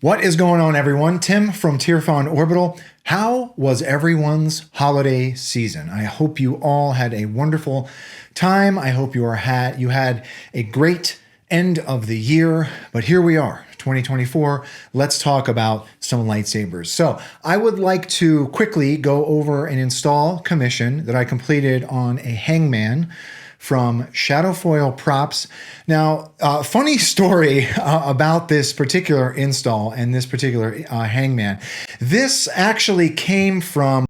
What is going on, everyone? Tim from Tearfon Orbital. How was everyone's holiday season? I hope you all had a wonderful time. I hope you had a great end of the year. But here we are, 2024. Let's talk about some lightsabers. So I would like to quickly go over an install commission that I completed on a Hangman from Shadowfoil Props. Now, funny story about this particular install and this particular Hangman. This actually came from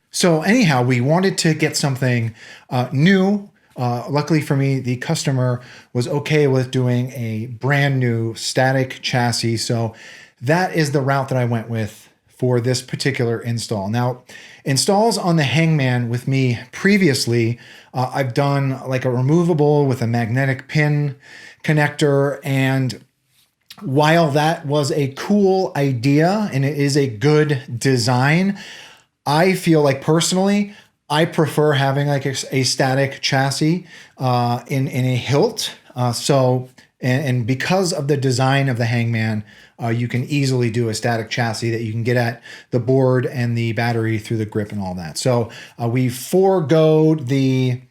So anyhow, we wanted to get something new. Luckily for me, the customer was okay with doing a brand new static chassis. So that is the route that I went with for this particular install. Now, installs on the Hangman with me previously, I've done like a removable with a magnetic pin connector. And while that was a cool idea and it is a good design, I feel like personally, I prefer having like a static chassis in a hilt. And because of the design of the Hangman, you can easily do a static chassis that you can get at the board and the battery through the grip and all that. So we foregoed the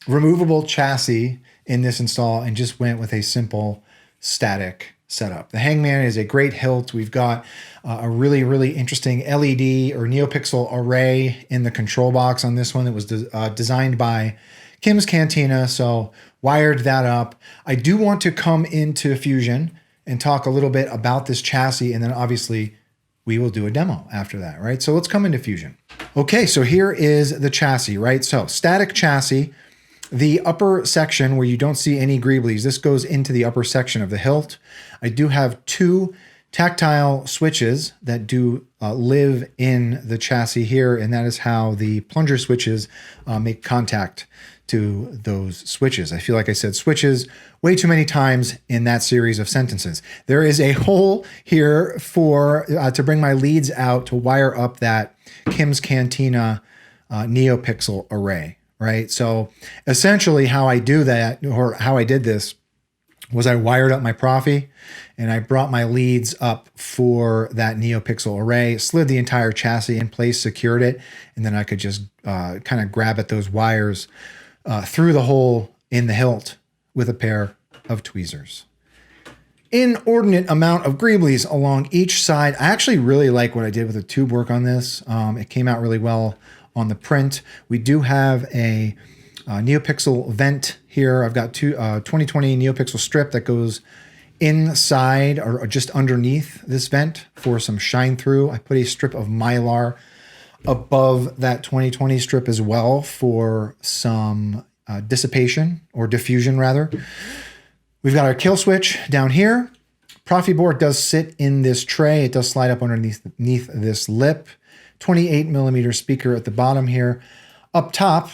removable chassis in this install and just went with a simple static setup. The Hangman is a great hilt. We've got a really, really interesting LED or neopixel array in the control box on this one that was designed by Kim's Cantina, so wired that up. I do want to come into Fusion and talk a little bit about this chassis, and then obviously we will do a demo after that, right? So let's come into Fusion. Okay, so here is the chassis, right? So static chassis, the upper section where you don't see any greeblies, this goes into the upper section of the hilt. I do have two tactile switches that do live in the chassis here, and that is how the plunger switches make contact to those switches. I feel like I said switches way too many times in that series of sentences. There is a hole here for to bring my leads out to wire up that Kim's Cantina neopixel array, right? So essentially how I do that, or how I did this, was I wired up my Proffie and I brought my leads up for that neopixel array, slid the entire chassis in place, secured it, and then I could just kind of grab at those wires through the hole in the hilt with a pair of tweezers. Inordinate amount of greeblies along each side. I actually really like what I did with the tube work on this. It came out really well on the print. We do have a neopixel vent here. I've got 2020 neopixel strip that goes inside or just underneath this vent for some shine through. I put a strip of Mylar above that 2020 strip as well for some dissipation or diffusion rather. We've got our kill switch down here. Proffie board does sit in this tray. It does slide up underneath this lip. 28 millimeter speaker at the bottom here. Up top,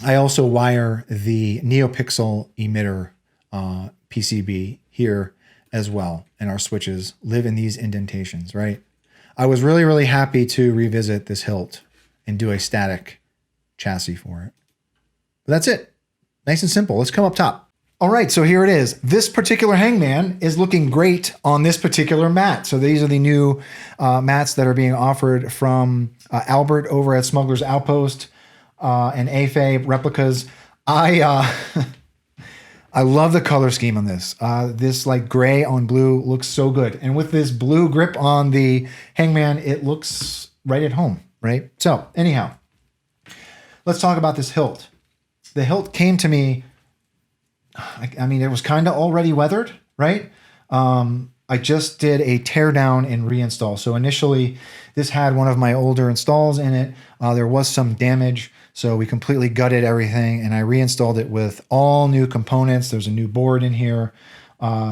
I also wire the neopixel emitter PCB here as well. And our switches live in these indentations, right? I was really, really happy to revisit this hilt and do a static chassis for it. But that's it. Nice and simple. Let's come up top. All right, so here it is. This particular Hangman is looking great on this particular mat. So these are the new mats that are being offered from Albert over at Smugglers Outpost and AFA replicas. I love the color scheme on this. This like gray on blue looks so good. And with this blue grip on the Hangman, it looks right at home, right? So anyhow, let's talk about this hilt. The hilt came to me, I mean, it was kind of already weathered, right? I just did a teardown and reinstall. So initially, this had one of my older installs in it. There was some damage, so we completely gutted everything, and I reinstalled it with all new components. There's a new board in here,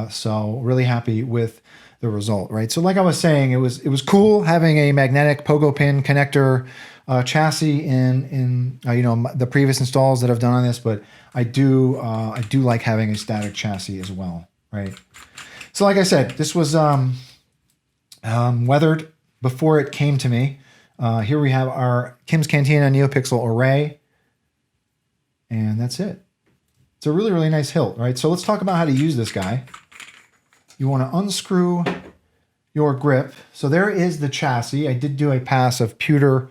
so really happy with the result, right? So like I was saying, it was cool having a magnetic pogo pin connector chassis in the previous installs that I've done on this, but I do like having a static chassis as well, right? So like I said, this was weathered before it came to me. Here we have our Kim's Cantina neopixel array, and that's it. It's a really, really nice hilt, right? So let's talk about how to use this guy. You want to unscrew your grip. So there is the chassis. I did do a pass of pewter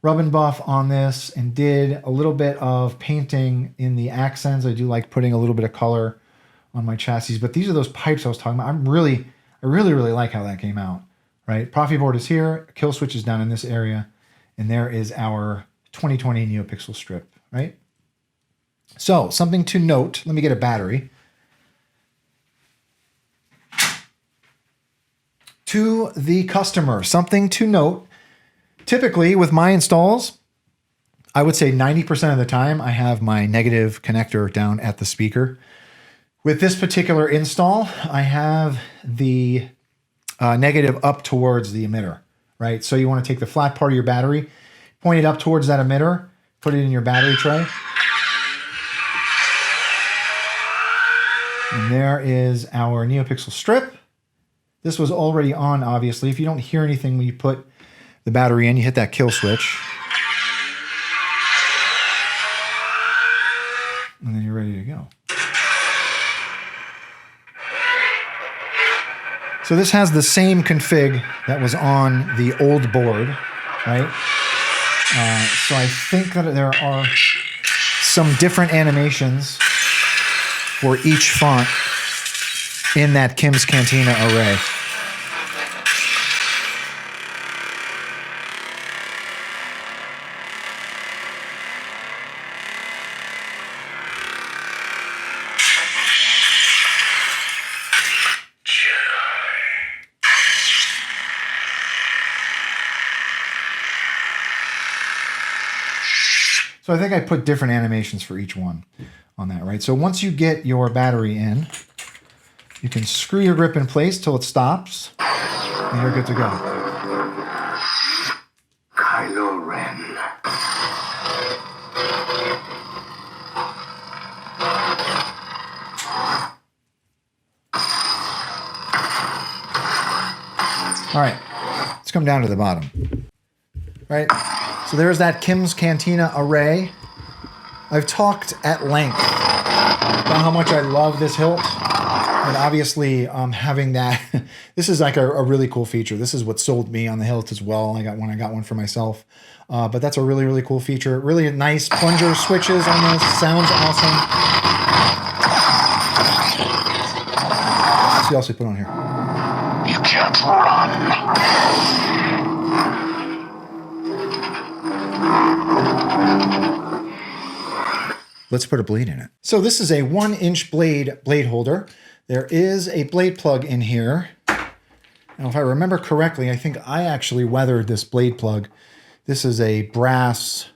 rub and buff on this and did a little bit of painting in the accents. I do like putting a little bit of color on my chassis, but these are those pipes I was talking about. I really, really like how that came out, right? Proffie board is here, kill switch is down in this area, and there is our 2020 neopixel strip, right? So something to note, let me get a battery. To the customer, something to note, typically with my installs, I would say 90% of the time I have my negative connector down at the speaker. With this particular install, I have the negative up towards the emitter, right? So you want to take the flat part of your battery, point it up towards that emitter, put it in your battery tray. And there is our neopixel strip. This was already on, obviously. If you don't hear anything when you put the battery in, you hit that kill switch. And then you're ready to go. So this has the same config that was on the old board, right? So I think that there are some different animations for each font in that Kim's Cantina array. So I think I put different animations for each one on that, right? So once you get your battery in, you can screw your grip in place till it stops, and you're good to go. Kylo Ren. All right, let's come down to the bottom. Right, so there's that Kim's Cantina array. I've talked at length about how much I love this hilt. And obviously having that, this is like a really cool feature. This is what sold me on the hilt as well. I got one for myself. But that's a really, really cool feature. Really nice plunger switches on this. Sounds awesome. Let's see what else we put on here. You can't run. Let's put a blade in it. So this is a 1-inch blade holder. There is a blade plug in here. Now, if I remember correctly, I think I actually weathered this blade plug. This is a brass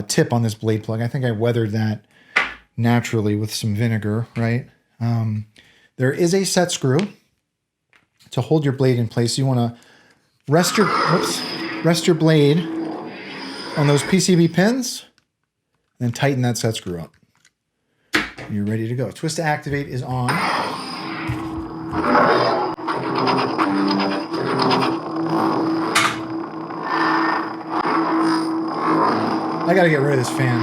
tip on this blade plug. I think I weathered that naturally with some vinegar, right? There is a set screw to hold your blade in place. You want to rest your blade on those PCB pins, then tighten that set screw up. You're ready to go. Twist to activate is on. I gotta get rid of this fan.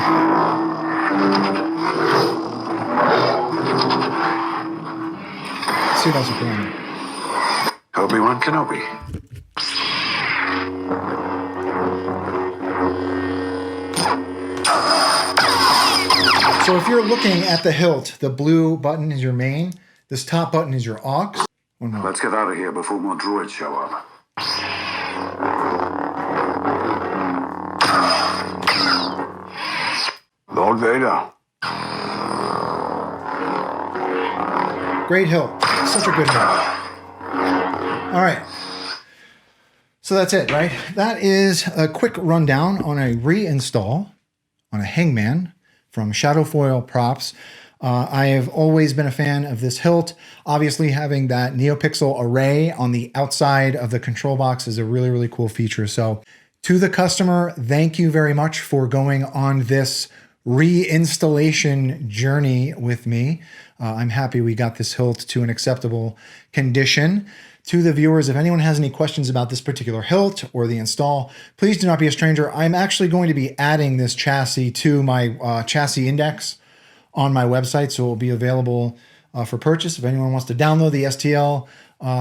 Let's see what else we put on here. Obi-Wan Kenobi. So if you're looking at the hilt, the blue button is your main. This top button is your aux. Let's get out of here before more droids show up. Lord Vader. Great hilt. Such a good hilt. All right. So that's it, right? That is a quick rundown on a reinstall on a Hangman from Shadowfoil Props. I have always been a fan of this hilt. Obviously, having that neopixel array on the outside of the control box is a really, really cool feature. So to the customer, thank you very much for going on this reinstallation journey with me. I'm happy we got this hilt to an acceptable condition. To the viewers, if anyone has any questions about this particular hilt or the install, please do not be a stranger. I'm actually going to be adding this chassis to my chassis index on my website, so it will be available for purchase if anyone wants to download the STL.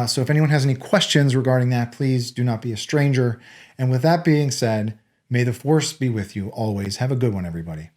So if anyone has any questions regarding that, please do not be a stranger. And with that being said, may the force be with you always. Have a good one, everybody.